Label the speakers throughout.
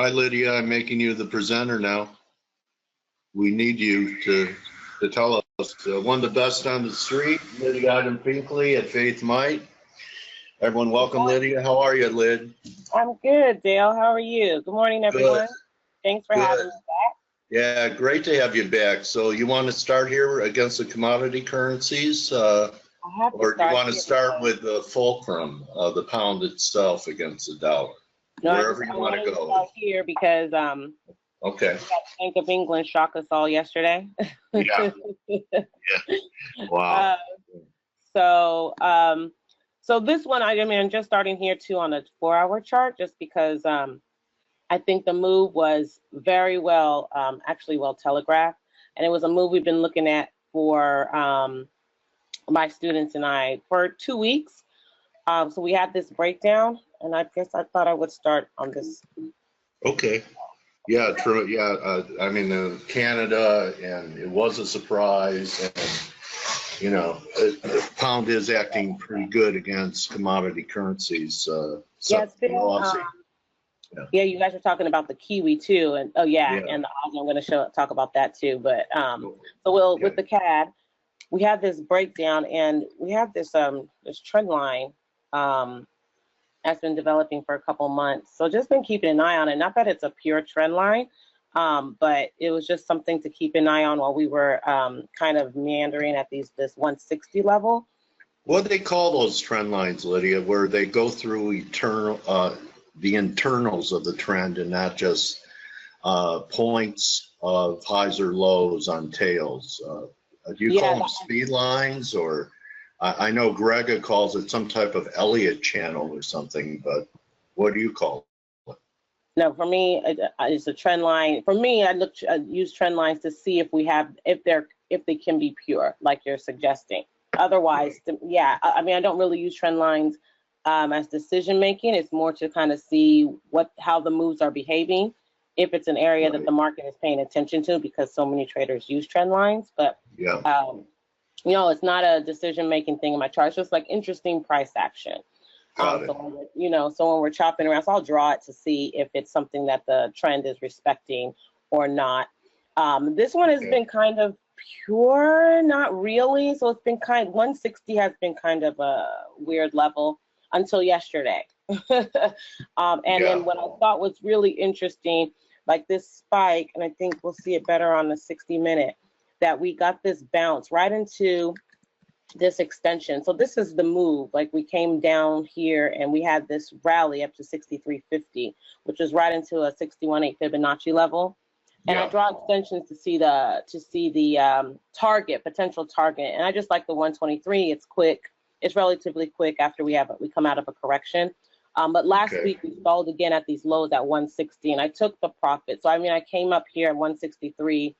Speaker 1: Hi, Lydia. I'm making you the presenter now. We need you to tell us. One of the best on the street, Lydia Idem Finkley at Faith Might. Everyone, welcome, Lydia. How are you, Lyd?
Speaker 2: I'm good, Dale. How are you? Good morning, everyone.
Speaker 1: Good.
Speaker 2: Thanks for having me back.
Speaker 1: Yeah, great to have you back. So you want to start here against the commodity currencies? Or do you want to start with the fulcrum, the pound itself against the dollar?
Speaker 2: No,
Speaker 1: Wherever you want to go.
Speaker 2: Start here because
Speaker 1: okay.
Speaker 2: Bank of England shocked us all yesterday.
Speaker 1: Yeah. Yeah. Wow.
Speaker 2: So this one, I'm just starting here too on a 4-hour chart, just because I think the move was very well, actually well telegraphed, and it was a move we've been looking at for my students and I for 2 weeks. So we had this breakdown, and I guess I thought I would start on this.
Speaker 1: Okay. Yeah, true. Yeah, I mean, Canada, and it was a surprise, and you know, the pound is acting pretty good against commodity currencies.
Speaker 2: Yeah, it's been, yeah, you guys are talking about the Kiwi too, and and the Aussie. I'm going to talk about that too. But with the CAD, we have this breakdown, and we have this this trend line that's been developing for a couple months. So just been keeping an eye on it. Not that it's a pure trend line, but it was just something to keep an eye on while we were kind of meandering at this 160 level.
Speaker 1: What do they call those trend lines, Lydia, where they go through the internals of the trend and not just points of highs or lows on tails? Do you call them speed lines, or I know Grega calls it some type of Elliott channel or something, but what do you call it?
Speaker 2: No, for me, it's a trend line. For me, I use trend lines to see if they can be pure, like you're suggesting. Otherwise, yeah, I mean, I don't really use trend lines as decision making. It's more to kind of see how the moves are behaving, if it's an area that the market is paying attention to, because so many traders use trend lines. But you know, it's not a decision making thing in my chart. It's just like interesting price action. So when we're chopping around, so I'll draw it to see if it's something that the trend is respecting or not. This one has been kind of pure, not really. So it's been 160 has been kind of a weird level until yesterday. Then what I thought was really interesting, like this spike, and I think we'll see it better on the 60-minute, that we got this bounce right into this extension. So this is the move. Like, we came down here and we had this rally up to 63.50, which is right into a 61.8 Fibonacci level. And I draw extensions to see the potential target. And I just like the 123. It's quick. It's relatively quick after we come out of a correction. But last week we stalled again at these lows at 160, and I took the profit. So I mean, I came up here at 163,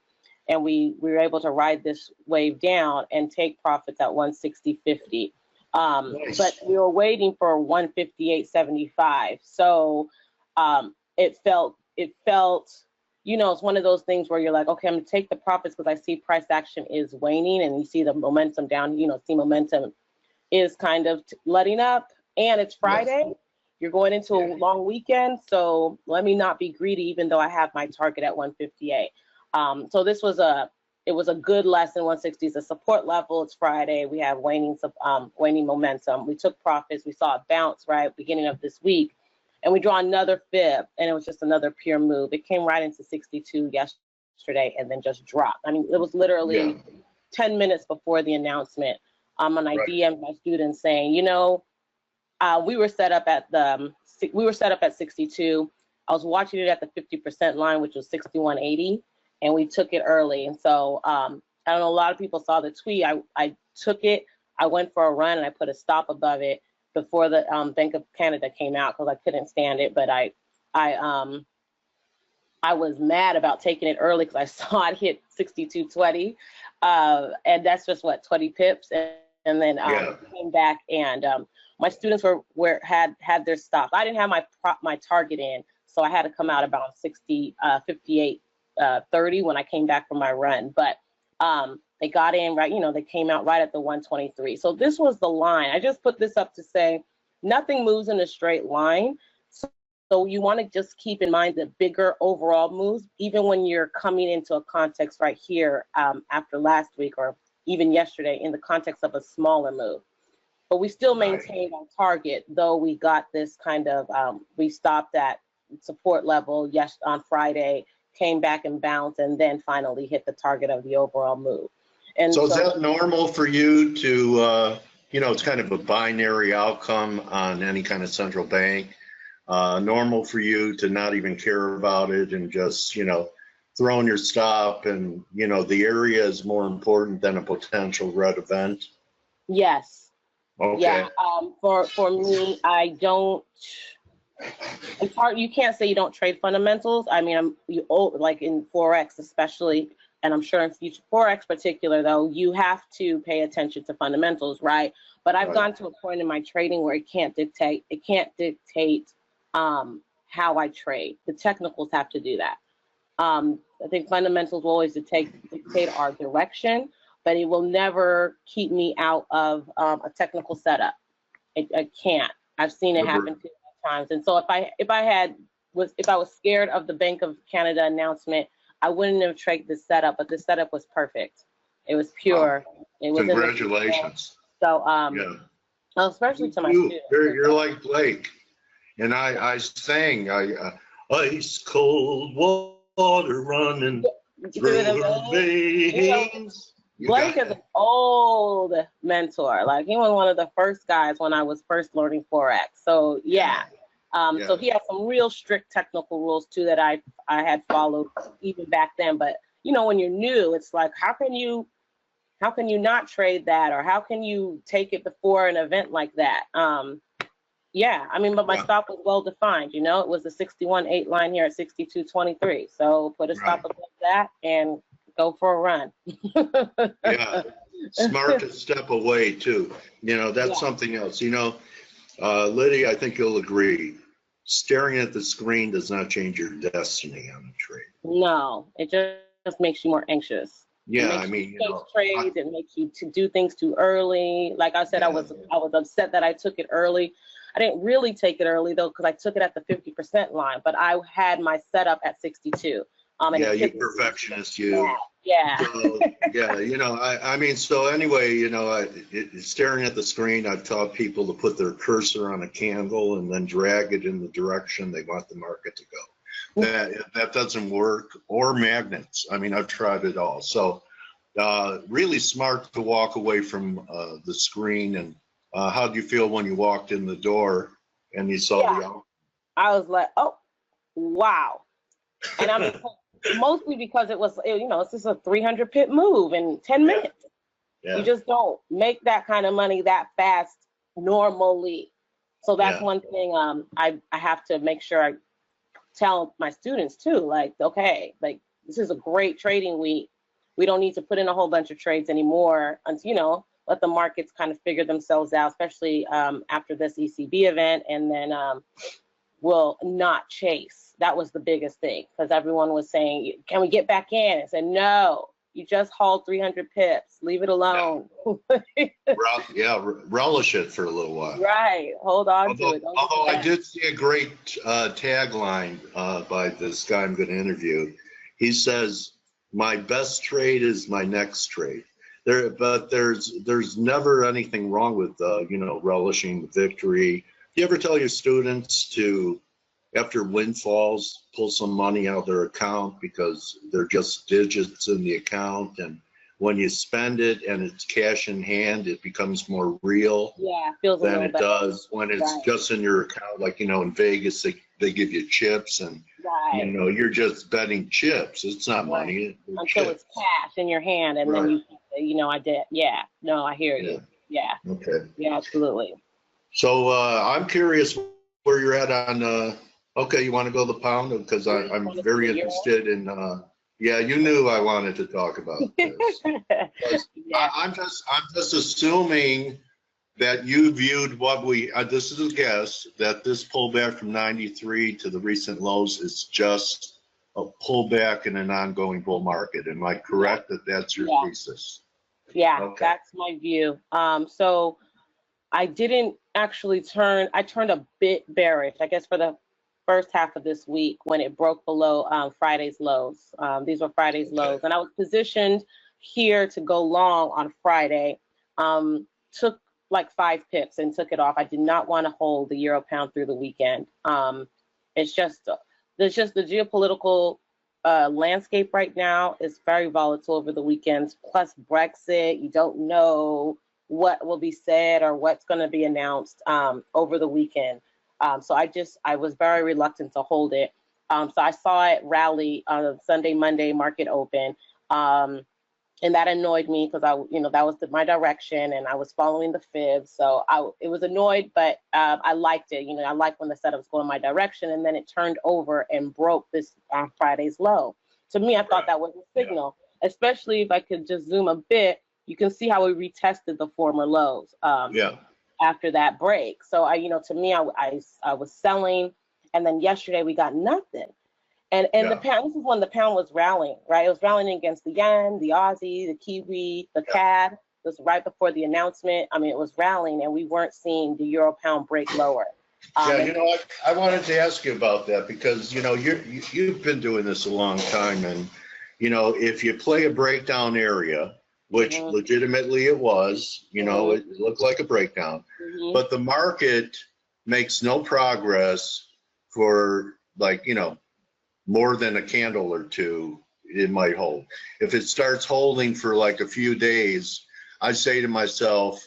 Speaker 2: and we were able to ride this wave down and take profits at 160.50. But we were waiting for 158.75. So it felt, you know, it's one of those things where you're like, okay, I'm gonna take the profits because I see price action is waning, and you see the momentum down. You know, momentum is kind of letting up, and it's Friday. You're going into a long weekend, so let me not be greedy, even though I have my target at 158. So this was it was a good lesson. 160 is a support level. It's Friday. We have waning momentum. We took profits. We saw a bounce beginning of this week, and we draw another fib, and it was just another pure move. It came right into 62 yesterday and then just dropped. I mean, it was literally 10 minutes before the announcement. And I DM'd my students saying, you know, we were set up at 62. I was watching it at the 50% line, which was 61.80, and we took it early. And so I don't know, a lot of people saw the tweet. I took it. I went for a run, and I put a stop above it before the Bank of Canada came out, because I couldn't stand it. But I was mad about taking it early because I saw it hit 62.20, and that's just 20 pips. And then came back, and my students had their stops. I didn't have my target in, so I had to come out about 58.30 when I came back from my run. But they got in right, you know, they came out right at the 123. So this was the line. I just put this up to say nothing moves in a straight line. So you want to just keep in mind the bigger overall moves, even when you're coming into a context right here after last week or even yesterday in the context of a smaller move. But we still maintained our target, though we got this kind of, we stopped at support level on Friday, came back and bounced, and then finally hit the target of the overall move. And
Speaker 1: so is that normal for you to, you know, it's kind of a binary outcome on any kind of central bank, normal for you to not even care about it and just, you know, throwing your stop and, you know, the area is more important than a potential red event?
Speaker 2: Yes.
Speaker 1: Okay.
Speaker 2: Yeah, for me, I don't. It's hard. You can't say you don't trade fundamentals. I mean, like in Forex especially, and I'm sure in future Forex particular though, you have to pay attention to fundamentals, right? But I've gone to a point in my trading where it can't dictate. How I trade. The technicals have to do that. I think fundamentals will always dictate our direction, but it will never keep me out of a technical setup. I can't. I've seen it happen too many times. And so if I was scared of the Bank of Canada announcement, I wouldn't have traded this setup. But this setup was perfect. It was pure.
Speaker 1: Wow.
Speaker 2: It was
Speaker 1: congratulations.
Speaker 2: So
Speaker 1: yeah.
Speaker 2: Especially to my students.
Speaker 1: You're like Blake, and I sang ice cold water running through her veins.
Speaker 2: Blake is an old mentor. Like he was one of the first guys when I was first learning Forex. So yeah. So he has some real strict technical rules too that I had followed even back then. But you know, when you're new, it's like how can you not trade that, or how can you take it before an event like that? Yeah, I mean, but my stop was well defined. You know, it was a 61.8 line here at 62.23. So put a stop above that and go for a run.
Speaker 1: Yeah, smart to step away too. You know, that's something else. You know, Lydia, I think you'll agree. Staring at the screen does not change your destiny on a trade.
Speaker 2: No, it just makes you more anxious.
Speaker 1: Yeah, I mean, you know,
Speaker 2: trades, it makes you to do things too early. Like I said, I was upset that I took it early. I didn't really take it early though, because I took it at the 50% line, but I had my setup at 62. And
Speaker 1: you perfectionist, you.
Speaker 2: Yeah.
Speaker 1: So, yeah, you know, I mean, so anyway, you know, staring at the screen, I've taught people to put their cursor on a candle and then drag it in the direction they want the market to go. That doesn't work, or magnets. I mean, I've tried it all. So really smart to walk away from the screen. And how do you feel when you walked in the door and you saw the outcome?
Speaker 2: I was like, oh, wow. And I'm mostly because it was, you know, it's just a 300 pip move in 10 minutes. Yeah. You just don't make that kind of money that fast normally. So that's one thing I have to make sure I tell my students too, like, okay, like this is a great trading week. We don't need to put in a whole bunch of trades anymore until, you know, let the markets kind of figure themselves out, especially after this ECB event, and then we'll not chase. That was the biggest thing, because everyone was saying, can we get back in? I said, no, you just hauled 300 pips. Leave it alone.
Speaker 1: Relish it for a little while.
Speaker 2: Right. Hold on to it.
Speaker 1: Although I did see a great tagline by this guy I'm going to interview. He says, my best trade is my next trade. But there's never anything wrong with, you know, relishing the victory. Do you ever tell your students to, after windfalls, pull some money out of their account because they're just digits in the account, and when you spend it and it's cash in hand, it becomes more real than it does when it's just in your account. Like, you know, in Vegas, they give you chips, and you know, you're just betting chips. It's not money.
Speaker 2: Until it's cash in your hand, and then you know, I did. Yeah, no, I hear you. Yeah. Okay. Yeah, absolutely.
Speaker 1: So I'm curious where you're at on. Okay, you want to go the pound? Because I'm very interested in. Yeah, you knew I wanted to talk about this. I'm just assuming that you viewed what we. This is a guess that this pullback from 93 to the recent lows is just a pullback in an ongoing bull market. Am I correct that that's your thesis?
Speaker 2: Yeah, that's my view. So I didn't actually turn. I turned a bit bearish, I guess, for the first half of this week when it broke below Friday's lows. These were Friday's lows, and I was positioned here to go long on Friday. Took like 5 pips and took it off. I did not want to hold the euro pound through the weekend. It's just there's just the geopolitical landscape right now is very volatile over the weekends. Plus Brexit, you don't know what will be said or what's going to be announced over the weekend. So I was very reluctant to hold it. So I saw it rally on Sunday, Monday market open. And that annoyed me because that was my direction and I was following the fib. So it was annoyed, but I liked it. I like when the setup's going my direction, and then it turned over and broke this Friday's low. To me, I thought that was a signal, especially if I could just zoom a bit. You can see how we retested the former lows after that break. So to me, I was selling, and then yesterday we got nothing. And the pound, this is when the pound was rallying, right? It was rallying against the yen, the Aussie, the Kiwi, the CAD. It was right before the announcement. I mean, it was rallying, and we weren't seeing the euro pound break lower.
Speaker 1: I wanted to ask you about that because, you've been doing this a long time. And, if you play a breakdown area, which legitimately it was, it looked like a breakdown, but the market makes no progress for more than a candle or two, it might hold. If it starts holding for like a few days, I say to myself,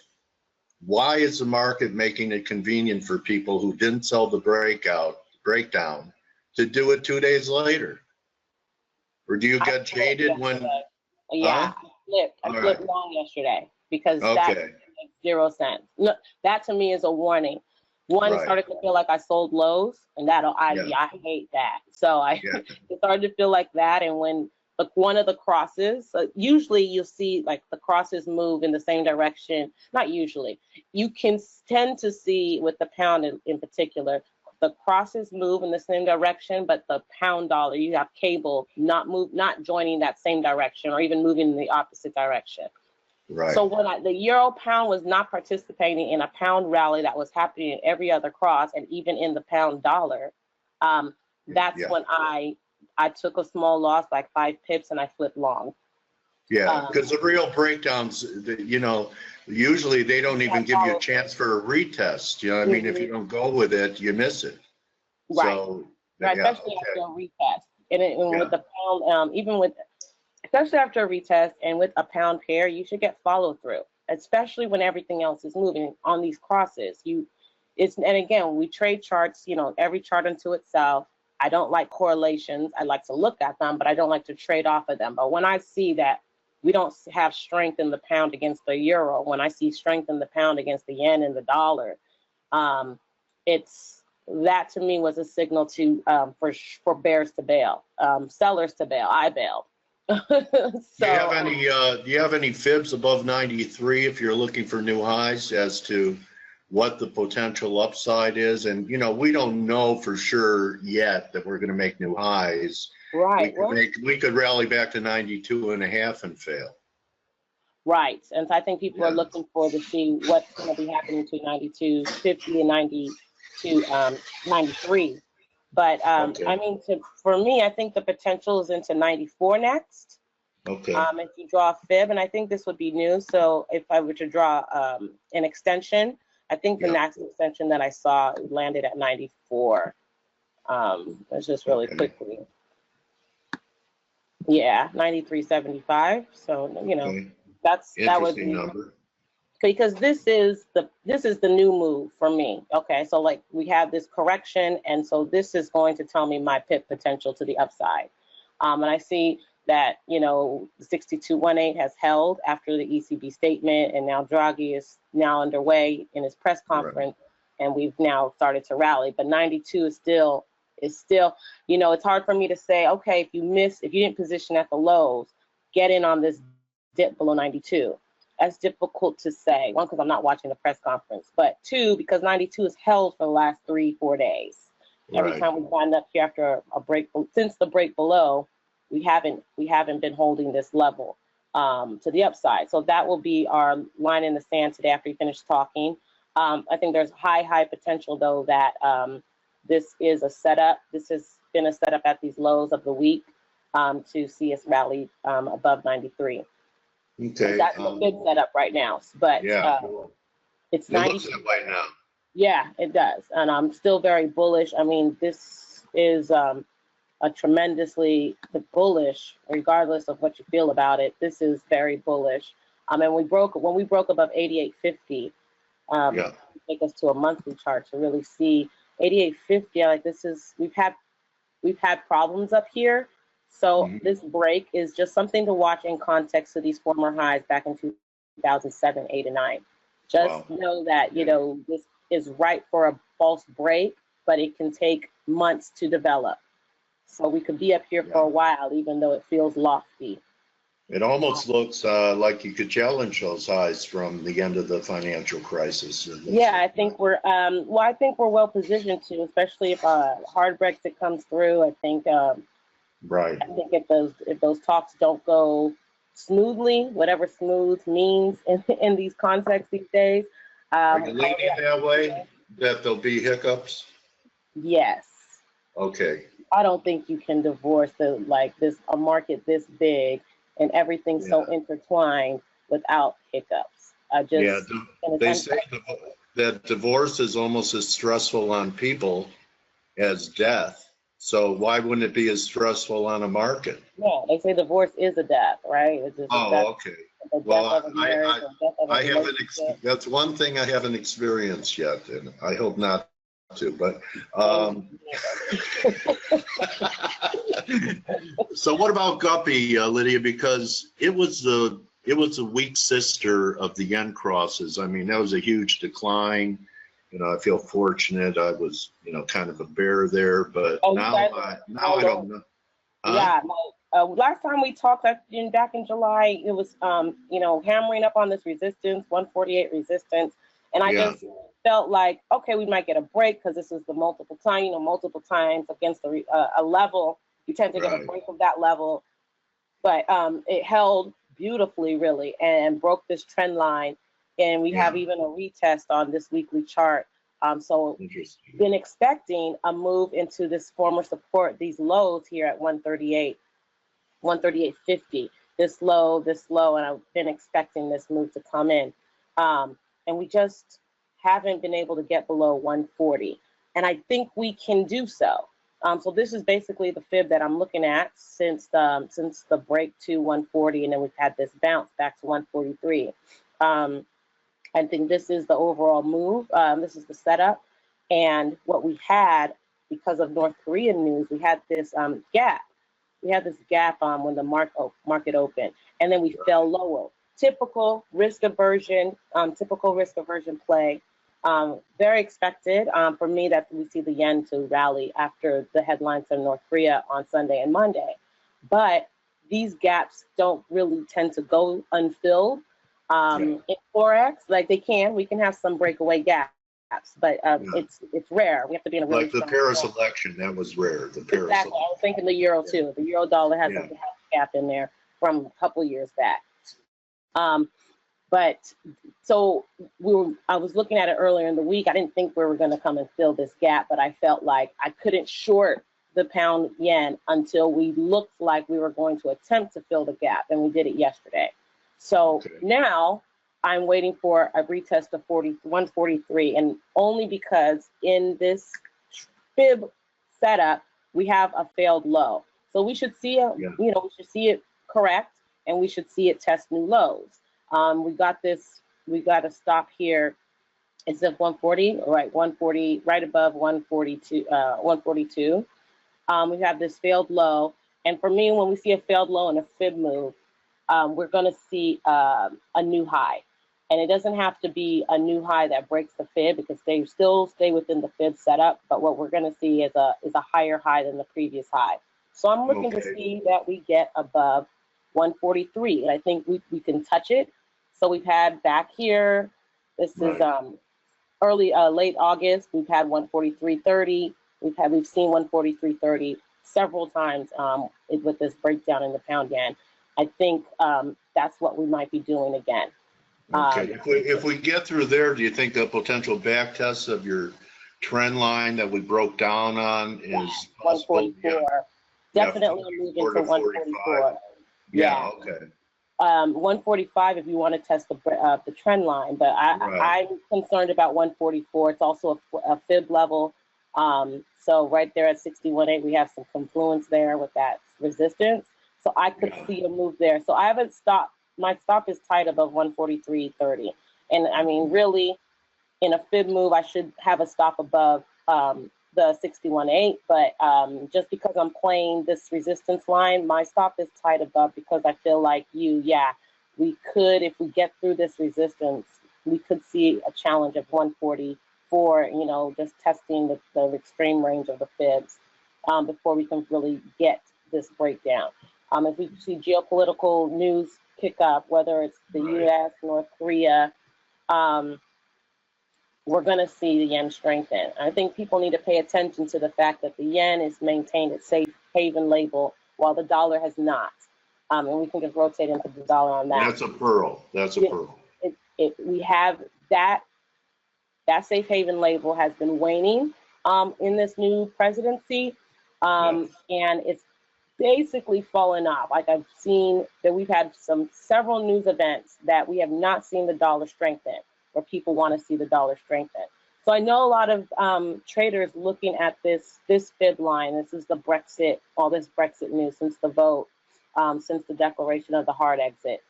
Speaker 1: why is the market making it convenient for people who didn't sell the breakdown to do it 2 days later? Or do you get jaded when?
Speaker 2: Yeah, I flipped long yesterday because that makes 0 sense. Look, that to me is a warning. One, it started to feel like I sold lows, and I hate that. So it started to feel like that. And when one of the crosses, usually you'll see like the crosses move in the same direction. Not usually. You can tend to see with the pound in particular, the crosses move in the same direction, but the pound dollar, you have cable not joining that same direction or even moving in the opposite direction.
Speaker 1: Right.
Speaker 2: So when the euro pound was not participating in a pound rally that was happening in every other cross and even in the pound dollar, that's when I took a small loss, like 5 pips, and I flipped long.
Speaker 1: Yeah, because the real breakdowns, usually they don't even give you a chance for a retest. I mean, if you don't go with it, you miss it.
Speaker 2: Right.
Speaker 1: So,
Speaker 2: Especially after a retest. And with the pound, especially after a retest and with a pound pair, you should get follow through, especially when everything else is moving on these crosses. And again, we trade charts, every chart unto itself. I don't like correlations. I like to look at them, but I don't like to trade off of them. But when I see that we don't have strength in the pound against the euro, when I see strength in the pound against the yen and the dollar, that to me was a signal to for bears to bail, sellers to bail. I bailed.
Speaker 1: Do you have any fibs above 93 if you're looking for new highs as to what the potential upside is? And we don't know for sure yet that we're going to make new highs.
Speaker 2: Right.
Speaker 1: We could rally back to 92.5 and fail.
Speaker 2: Right. And so I think people are looking for to see what's going to be happening to 92.50 and 93. But I mean, for me, I think the potential is into 94 next.
Speaker 1: Okay.
Speaker 2: If you draw a fib, and I think this would be new. So if I were to draw an extension, I think the next extension that I saw landed at 94. Let's just really quickly. Yeah, 93.75. So that would be
Speaker 1: number.
Speaker 2: Because this is the new move for me. Okay, so like we have this correction, and so this is going to tell me my pip potential to the upside. And I see that 62.18 has held after the ECB statement, and now Draghi is now underway in his press conference, and we've now started to rally. But 92 is still it's hard for me to say, okay, if you didn't position at the lows, get in on this dip below 92. That's difficult to say. One, because I'm not watching the press conference, but two, because 92 is held for the last 3-4 days. Every time we wind up here after a break, since the break below, we haven't been holding this level to the upside. So that will be our line in the sand today after we finish talking. I think there's high potential though that this is a setup. This has been a setup at these lows of the week to see us rally above 93.
Speaker 1: Okay.
Speaker 2: That's a good setup right now, but
Speaker 1: Yeah.
Speaker 2: it's
Speaker 1: It
Speaker 2: 90.
Speaker 1: looks that way now.
Speaker 2: Yeah, it does, and I'm still very bullish. I mean, this is a tremendously bullish, regardless of what you feel about it. This is very bullish. And when we broke above 88.50,
Speaker 1: Yeah.
Speaker 2: take us to a monthly chart to really see 88.50. Like this is we've had problems up here, so this break is just something to watch in context to these former highs back in 2007, 8, and 9. Just know that this is right for a false break, but it can take months to develop. So we could be up here for a while, even though it feels lofty.
Speaker 1: It almost looks like you could challenge those highs from the end of the financial crisis.
Speaker 2: Yeah, I think we're well positioned to, especially if hard Brexit comes through. I think
Speaker 1: right.
Speaker 2: I think if those talks don't go smoothly, whatever smooth means in these contexts these days.
Speaker 1: Are you leaning that way, that there'll be hiccups?
Speaker 2: Yes.
Speaker 1: Okay.
Speaker 2: I don't think you can divorce a market this big and everything so intertwined without hiccups.
Speaker 1: They say that divorce is almost as stressful on people as death. So why wouldn't it be as stressful on a market?
Speaker 2: Yeah, they say divorce is a death, right? It's just
Speaker 1: okay. Well, I haven't.
Speaker 2: Relationship.
Speaker 1: That's one thing I haven't experienced yet, and I hope not to. But so what about Guppy, Lydia? Because it was the weak sister of the yen crosses. I mean, that was a huge decline. I feel fortunate. I was, kind of a bear there, but now I don't know.
Speaker 2: Yeah. Last time we talked back in July, it was, hammering up on this resistance, 148 resistance. And I just felt like, okay, we might get a break because this is the multiple times against a level. You tend to get a break of that level. But it held beautifully, really, and broke this trend line. And we have even a retest on this weekly chart. So been expecting a move into this former support, these lows here at 138.50. This low, and I've been expecting this move to come in. And we just haven't been able to get below 140. And I think we can do so. So this is basically the fib that I'm looking at since the break to 140, and then we've had this bounce back to 143. I think this is the overall move. This is the setup. And what we had, because of North Korean news, we had this gap. We had this gap when the market opened, and then we fell lower. Typical risk aversion play. Very expected for me that we see the yen to rally after the headlines from North Korea on Sunday and Monday. But these gaps don't really tend to go unfilled. In Forex, like we can have some breakaway gaps, but it's rare. We have to be in a really
Speaker 1: like the Paris election. That was rare. The Paris
Speaker 2: election. I was thinking the euro too. The euro dollar has a gap in there from a couple years back. But so I was looking at it earlier in the week. I didn't think we were going to come and fill this gap, but I felt like I couldn't short the pound yen until we looked like we were going to attempt to fill the gap, and we did it yesterday. So now I'm waiting for a retest of 143, and only because in this fib setup we have a failed low. So we should see we should see it correct, and we should see it test new lows. We got a stop here. It's at 140, right? 140, right above 142. 142. We have this failed low, and for me, when we see a failed low and a fib move, we're going to see a new high. And it doesn't have to be a new high that breaks the fib, because they still stay within the fib setup. But what we're going to see is a higher high than the previous high. So I'm looking to see that we get above 143. And I think we can touch it. So we've had back here, this is late August, we've had 143.30. We've seen 143.30 several times with this breakdown in the pound yen. I think that's what we might be doing again.
Speaker 1: Okay. If we get through there, do you think the potential back test of your trend line that we broke down on is possible.
Speaker 2: 144. Definitely a move into 144.
Speaker 1: Yeah, okay.
Speaker 2: 145 if you want to test the trend line, but I'm concerned about 144. It's also a fib level. So right there at 61.8, we have some confluence there with that resistance. So I could see a move there. So I haven't stopped. My stop is tight above 143.30. And I mean, really, in a fib move, I should have a stop above the 61.8, but just because I'm playing this resistance line, my stop is tight above because I feel like we could, if we get through this resistance, we could see a challenge of 144, you know, just testing the extreme range of the fibs before we can really get this breakdown. If we see geopolitical news pick up, whether it's the U.S., North Korea, we're going to see the yen strengthen. I think people need to pay attention to the fact that the yen has maintained its safe haven label while the dollar has not. And we can just rotate into the dollar on that.
Speaker 1: That's a pearl. That's a pearl.
Speaker 2: We have that safe haven label has been waning in this new presidency. And it's basically fallen off. Like I've seen that we've had several news events that we have not seen the dollar strengthen, where people want to see the dollar strengthen. So I know a lot of traders looking at this fib line. This is the Brexit, all this Brexit news since the vote, since the declaration of the hard exit,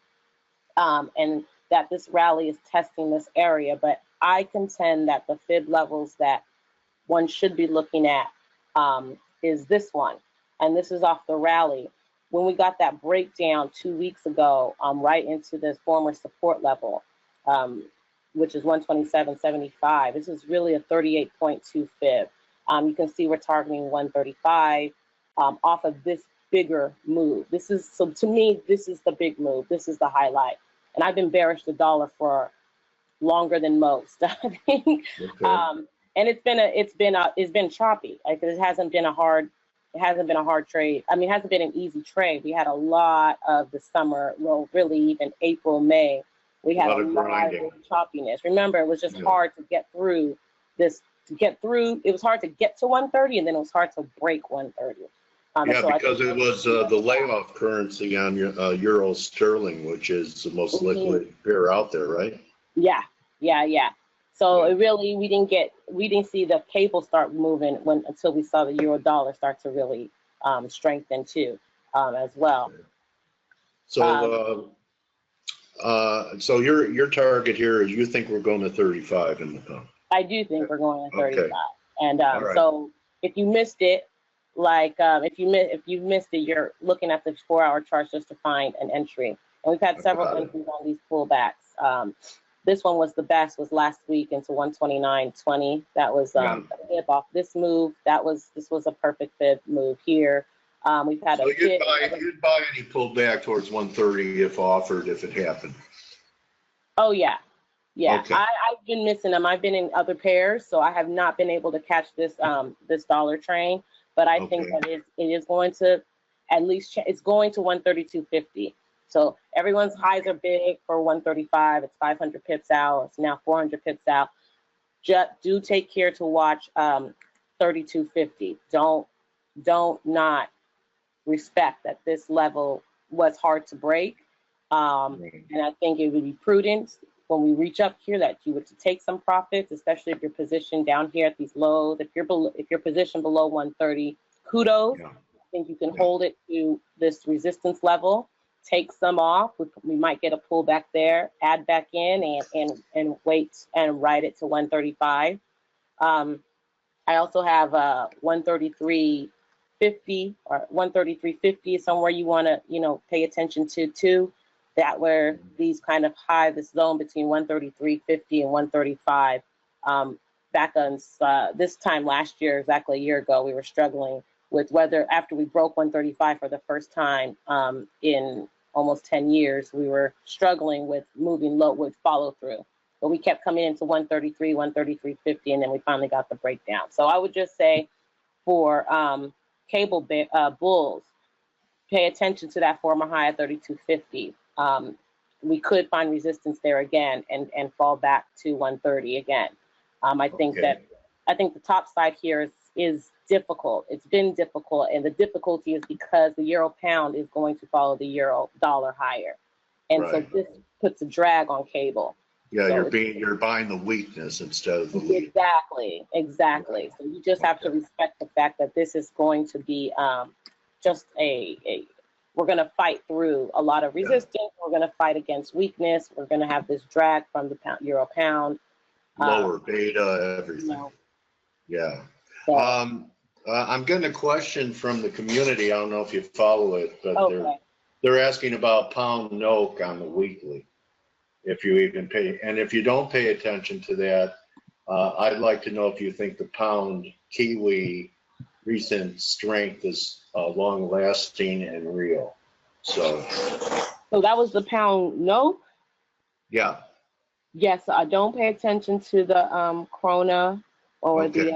Speaker 2: and that this rally is testing this area. But I contend that the fib levels that one should be looking at is this one. And this is off the rally. When we got that breakdown 2 weeks ago, right into this former support level, which is 127.75. This is really a 38.2 fib. You can see we're targeting 135 off of this bigger move. So to me, this is the big move. This is the highlight. And I've been bearish the dollar for longer than most, I think. Okay. And it's been choppy. Like it hasn't been a hard trade. I mean, it hasn't been an easy trade. We had a lot of the summer, well, really even April, May. We had a lot of choppiness. Remember, it was just hard to get through this. It was hard to get to 130, and then it was hard to break 130.
Speaker 1: Because it was the layoff currency on Euro Sterling, which is the most liquid pair out there, right? Yeah.
Speaker 2: So it really, we didn't see the cable start moving until we saw the euro dollar start to really strengthen too, as well.
Speaker 1: So, so your target here is you think we're going to 35 in the
Speaker 2: I do think we're going to 35, and so if you missed it, like if you missed it, you're looking at the 4-hour chart just to find an entry, and we've had several entries on these pullbacks. This one was the best, was last week into 129.20. That was a fib off this move. This was a perfect fib move here. We've had you'd
Speaker 1: buy any pullback towards 130 if offered, if it happened.
Speaker 2: Oh yeah. Okay. I've been missing them. I've been in other pairs, so I have not been able to catch this this dollar train. But I think that it is going to at least it's going to 132.50. So everyone's highs are big for 135. It's 500 pips out. It's now 400 pips out. Just do take care to watch 32.50. Don't not respect that this level was hard to break. And I think it would be prudent when we reach up here that you would take some profits, especially if you're positioned down here at these lows. If you're positioned below 130, kudos. I think you can hold it to this resistance level. Take some off. We might get a pullback there. Add back in and wait and ride it to 135. I also have 133.50 or 133.50 somewhere you want to pay attention to too. That where these kind of high, this zone between 133.50 and 135. Back on this time last year, exactly a year ago, we were struggling with whether after we broke 135 for the first time in almost 10 years, we were struggling with moving low with follow through. But we kept coming into 133, 133.50, and then we finally got the breakdown. So I would just say for cable bulls, pay attention to that former high at 32.50. We could find resistance there again and fall back to 130 again. I think that I think the top side here is difficult. It's been difficult, and the difficulty is because the euro pound is going to follow the euro dollar higher, and so
Speaker 1: Right.
Speaker 2: this puts a drag on cable.
Speaker 1: Yeah,
Speaker 2: So
Speaker 1: you're buying the weakness instead of the lead.
Speaker 2: Exactly. So you just have to respect the fact that this is going to be just we're going to fight through a lot of resistance. We're going to fight against weakness. We're going to have this drag from the euro pound.
Speaker 1: Lower beta, everything.
Speaker 2: You know,
Speaker 1: Yeah.
Speaker 2: so,
Speaker 1: I'm getting a question from the community. I don't know if you follow it, but
Speaker 2: okay.
Speaker 1: they're asking about pound NOK on the weekly. If you even pay, and if you don't pay attention to that, I'd like to know if you think the pound Kiwi recent strength is long lasting and real. So
Speaker 2: that was the pound NOK.
Speaker 1: yeah.
Speaker 2: Yes, I don't pay attention to the krona or
Speaker 1: Okay.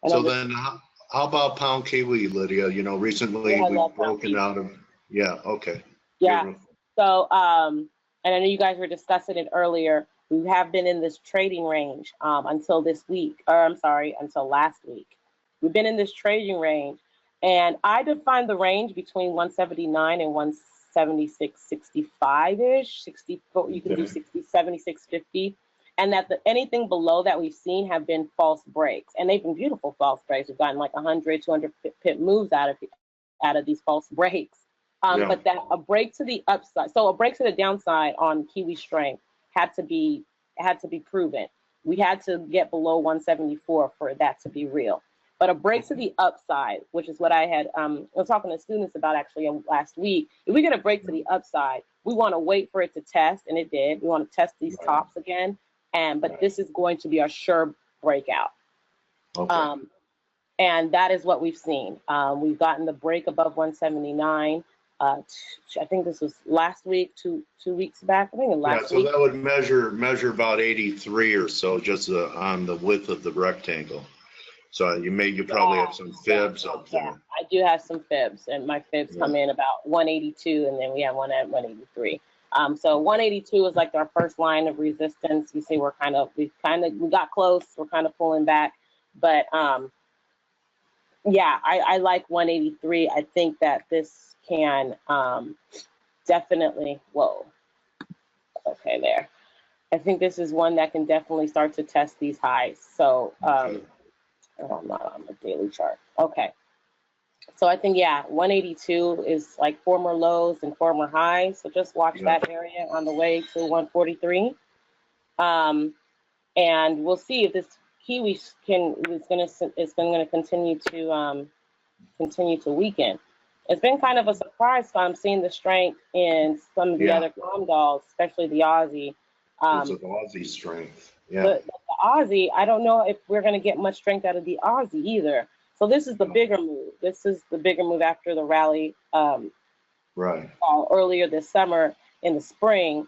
Speaker 1: So
Speaker 2: the.
Speaker 1: then how about pound Kiwi, Lydia? You know, recently
Speaker 2: I
Speaker 1: we've
Speaker 2: love pound
Speaker 1: broken
Speaker 2: Kiwi.
Speaker 1: out of, yeah, okay.
Speaker 2: Yeah. So, and I know you guys were discussing it earlier. We have been in this trading range until this week, or I'm sorry, until last week. We've been in this trading range, and I define the range between 179 and 176.65-ish. 64, you can do 60, 76.50, and that anything below that we've seen have been false breaks, and they've been beautiful false breaks. We've gotten like 100, 200 pip moves out of these false breaks. But that a break to the upside, so a break to the downside on Kiwi strength had to be proven. We had to get below 174 for that to be real. But a break to the upside, which is what I had was talking to students about actually last week. If we get a break to the upside, we want to wait for it to test, and it did. We want to test these tops again, but this is going to be our sure breakout.
Speaker 1: Okay.
Speaker 2: And that is what we've seen. We've gotten the break above 179. I think this was last week, two weeks back. I think last week.
Speaker 1: So that would measure about 83 or so, just on the width of the rectangle. So you probably have some fibs up there.
Speaker 2: I do have some fibs, and my fibs come in about 182, and then we have one at 183. So 182 is like our first line of resistance. You see, we got close. We're kind of pulling back, but yeah, I like 183. I think that this can definitely, okay, there. I think this is one that can definitely start to test these highs. So I'm not on the daily chart. Okay. So I think, yeah, 182 is like former lows and former highs. So just watch that area on the way to 143. And we'll see if this Kiwi is going to continue to weaken. It's been kind of a surprise. So I'm seeing the strength in some of the other dogs, especially the Aussie.
Speaker 1: It's an Aussie strength. Yeah.
Speaker 2: But the Aussie, I don't know if we're going to get much strength out of the Aussie either. So this is the bigger move. This is the bigger move after the rally earlier this summer in the spring.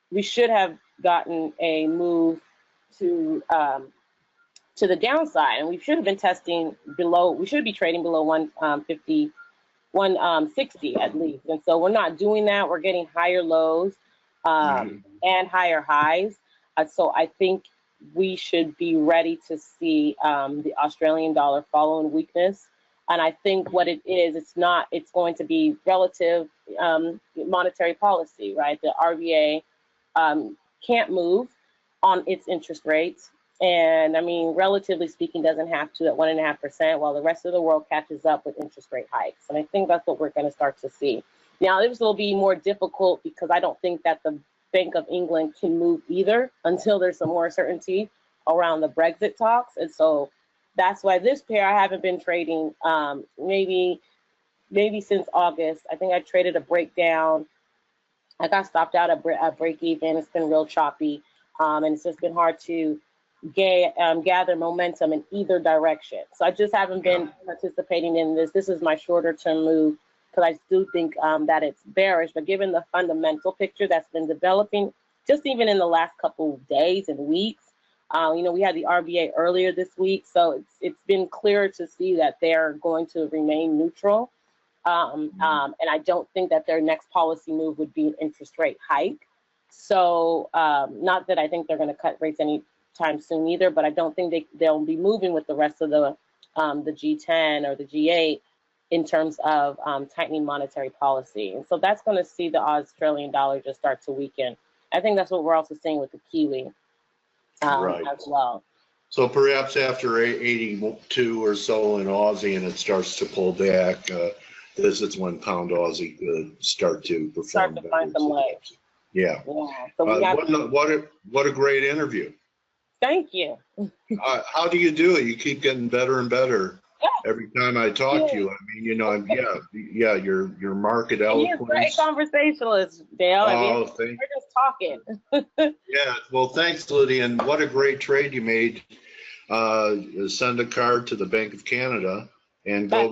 Speaker 2: We should have gotten a move to the downside, and we should have been testing below. We should be trading below 150. 160 at least, and so we're not doing that. We're getting higher lows and higher highs. So I think we should be ready to see the Australian dollar follow in weakness. And I think what it is, it's going to be relative monetary policy, right? The RBA can't move on its interest rates. And I mean, relatively speaking, doesn't have to at 1.5%, while the rest of the world catches up with interest rate hikes. And I think that's what we're going to start to see. Now, this will be more difficult because I don't think that the Bank of England can move either until there's some more certainty around the Brexit talks. And so that's why this pair I haven't been trading maybe since August. I think I traded a breakdown. I got stopped out at break even. It's been real choppy, and it's just been hard to gather momentum in either direction. So I just haven't been participating in this. This is my shorter term move because I do think that it's bearish, but given the fundamental picture that's been developing just even in the last couple of days and weeks, we had the RBA earlier this week, so it's been clear to see that they're going to remain neutral. And I don't think that their next policy move would be an interest rate hike. So not that I think they're going to cut rates anytime soon either, but I don't think they'll be moving with the rest of the G10 or the G8 in terms of tightening monetary policy. And so that's going to see the Australian dollar just start to weaken. I think that's what we're also seeing with the Kiwi
Speaker 1: Right.
Speaker 2: as well.
Speaker 1: So perhaps after 82 or so in Aussie and it starts to pull back, this is when pound Aussie could start to perform
Speaker 2: Start to
Speaker 1: better.
Speaker 2: find some legs.
Speaker 1: Yeah.
Speaker 2: Yeah. So we got,
Speaker 1: what a great interview.
Speaker 2: thank you.
Speaker 1: How do you do it? You keep getting better and better every time I talk to you. I mean, you know, yeah, your market
Speaker 2: And you're a great
Speaker 1: eloquence.
Speaker 2: conversationalist, Dale. I mean,
Speaker 1: Oh,
Speaker 2: we're just talking.
Speaker 1: yeah. Well, thanks, Lydia. And what a great trade you made. Send a card to the Bank of Canada and go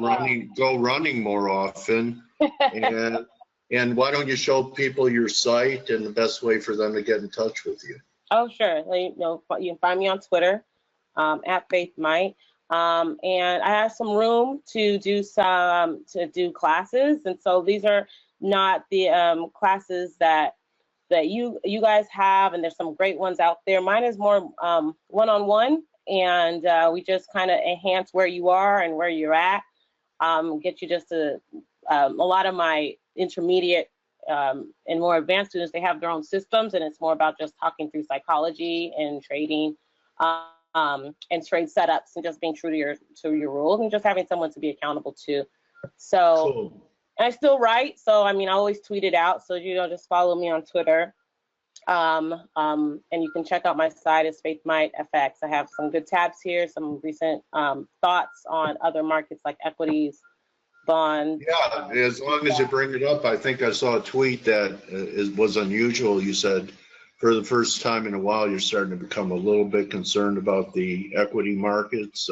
Speaker 1: running more often. And why don't you show people your site and the best way for them to get in touch with you?
Speaker 2: Oh, sure. You know, you can find me on Twitter at FaithMight. And I have some room to do classes, and so these are not the classes that you guys have, and there's some great ones out there. Mine is more one-on-one, and we just kind of enhance where you are and where you're at, get you just a lot of my intermediate and more advanced students, they have their own systems, and it's more about just talking through psychology and trading and trade setups and just being true to your rules and just having someone to be accountable to. So,
Speaker 1: Cool.
Speaker 2: and I still write, so I mean, I always tweet it out. So you know, just follow me on Twitter. And you can check out my site, it's FaithMight FX. I have some good tabs here, some recent thoughts on other markets like equities, bonds.
Speaker 1: Yeah, as long as you bring it up. I think I saw a tweet that was unusual. You said for the first time in a while, you're starting to become a little bit concerned about the equity markets.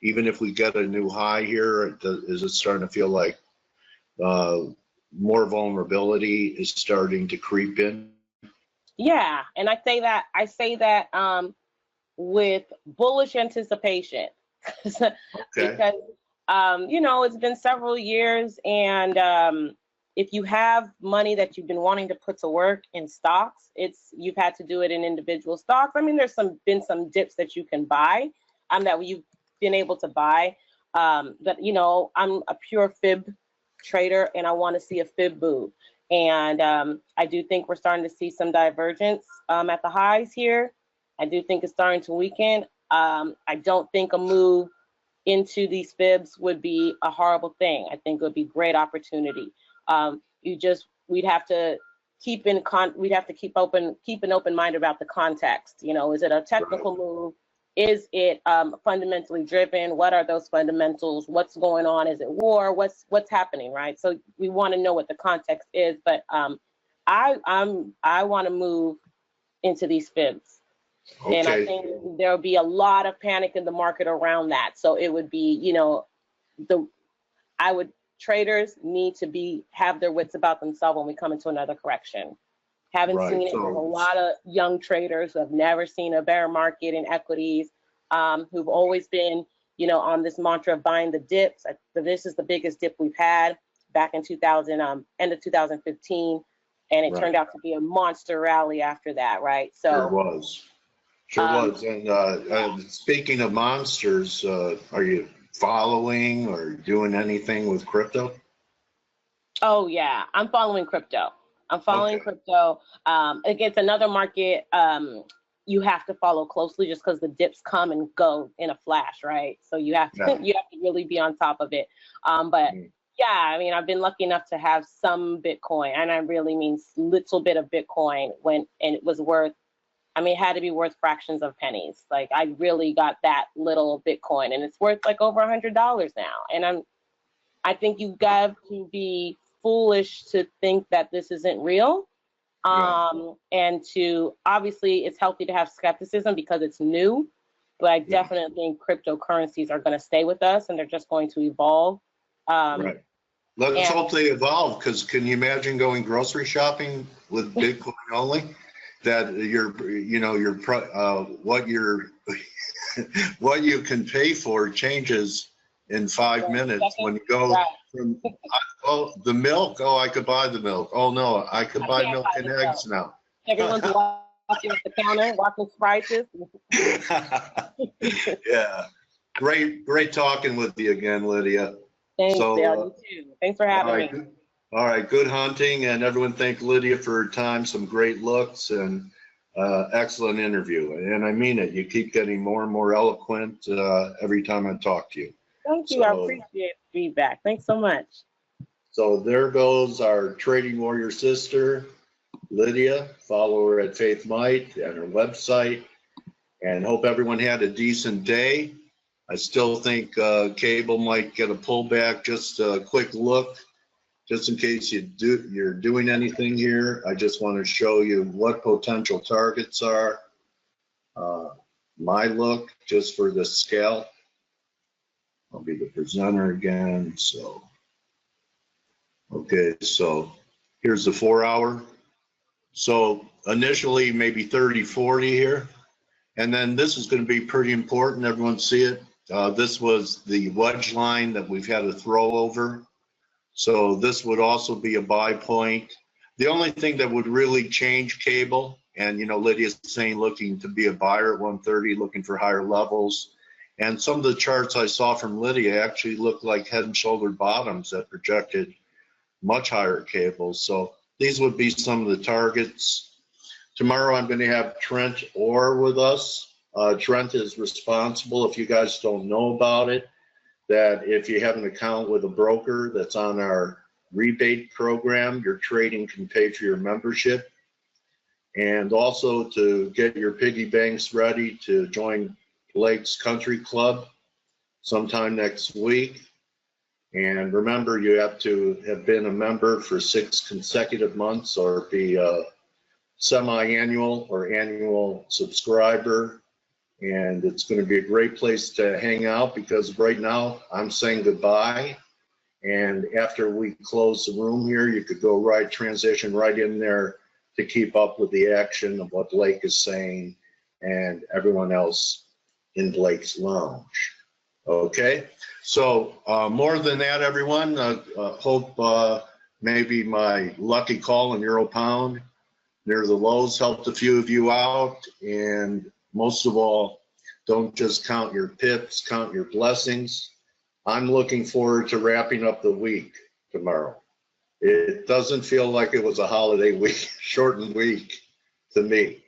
Speaker 1: Even if we get a new high here, is it starting to feel like more vulnerability is starting to creep in?
Speaker 2: Yeah, and I say that with bullish anticipation.
Speaker 1: Okay.
Speaker 2: Because you know, it's been several years, and if you have money that you've been wanting to put to work in stocks, you've had to do it in individual stocks. I mean, there's been some dips that you can buy, that you've been able to buy. But you know, I'm a pure fib trader, and I want to see a fib move. And I do think we're starting to see some divergence at the highs here. I do think it's starting to weaken. I don't think a move into these fibs would be a horrible thing. I think it would be great opportunity. We'd have to keep an open mind about the context. You know, is it a technical move? Is it fundamentally driven? What are those fundamentals? What's going on? Is it war? What's happening, right? So we want to know what the context is. But I want to move into these fibs.
Speaker 1: Okay.
Speaker 2: And I think there'll be a lot of panic in the market around that. So it would be, you know, traders need to have their wits about themselves when we come into another correction. Haven't seen it. There's a lot of young traders who have never seen a bear market in equities, who've always been, you know, on this mantra of buying the dips. This is the biggest dip we've had back in end of 2015, and it turned out to be a monster rally after that, right? So
Speaker 1: sure was. And speaking of monsters, are you following or doing anything with crypto?
Speaker 2: Oh yeah, I'm following crypto. Crypto. Against another market, you have to follow closely just because the dips come and go in a flash, right? So you have to really be on top of it. But yeah, I mean, I've been lucky enough to have some Bitcoin, and I really mean little bit of Bitcoin and it was worth. I mean, it had to be worth fractions of pennies. Like I really got that little Bitcoin, and it's worth like over $100 now. And I think you got to be foolish to think that this isn't real. And to obviously it's healthy to have skepticism because it's new, but I definitely think cryptocurrencies are going to stay with us, and they're just going to evolve.
Speaker 1: Let's hope they evolve, because can you imagine going grocery shopping with Bitcoin only? That what you can pay for changes in 5 minutes when you go from the milk. Oh, I could buy the milk. Oh no, I could buy milk and eggs now.
Speaker 2: Everyone's Walking at the counter, walking prices.
Speaker 1: Yeah. Great talking with you again, Lydia.
Speaker 2: Thanks,
Speaker 1: So,
Speaker 2: Dale. You too. Thanks for having me.
Speaker 1: All right, good hunting, and everyone thank Lydia for her time, some great looks, and excellent interview. And I mean it, you keep getting more and more eloquent every time I talk to you.
Speaker 2: Thank you, I appreciate the feedback. Thanks so much.
Speaker 1: So there goes our trading warrior sister, Lydia. Follow her at Faith Might and her website, and hope everyone had a decent day. I still think cable might get a pullback. Just a quick look, just in case you're doing anything here. I just want to show you what potential targets are. My look, just for the scalp. I'll be the presenter again. So, okay, so here's the 4 hour. So initially maybe 30, 40 here. And then this is going to be pretty important. Everyone see it. This was the wedge line that we've had to throw over. So this would also be a buy point. The only thing that would really change cable, and you know, Lydia's saying looking to be a buyer at 130, looking for higher levels. And some of the charts I saw from Lydia actually looked like head and shoulder bottoms that projected much higher cables. So these would be some of the targets. Tomorrow I'm going to have Trent Orr with us. Trent is responsible, if you guys don't know about it, that if you have an account with a broker that's on our rebate program, your trading can pay for your membership. And also to get your piggy banks ready to join Blake's Country Club sometime next week. And remember, you have to have been a member for 6 consecutive months or be a semi-annual or annual subscriber. And it's going to be a great place to hang out, because right now I'm saying goodbye. And after we close the room here, you could go transition right in there to keep up with the action of what Blake is saying and everyone else in Blake's lounge. Okay, so more than that, everyone, hope maybe my lucky call in Euro Pound near the lows helped a few of you out. And most of all, don't just count your pips, count your blessings. I'm looking forward to wrapping up the week tomorrow. It doesn't feel like it was a holiday week, shortened week to me.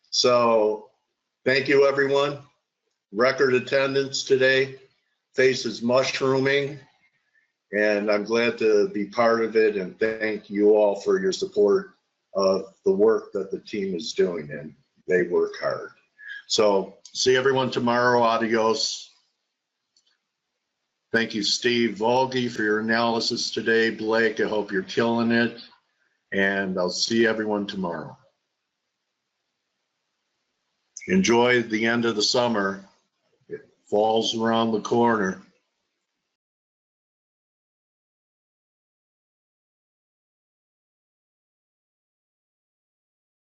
Speaker 1: So thank you, everyone. Record attendance today. Face is mushrooming, and I'm glad to be part of it, and thank you all for your support of the work that the team is doing, and they work hard. So see everyone tomorrow. Adios. Thank you, Steve Volge, for your analysis today. Blake, I hope you're killing it, and I'll see everyone tomorrow. Enjoy the end of the summer. It falls around the corner.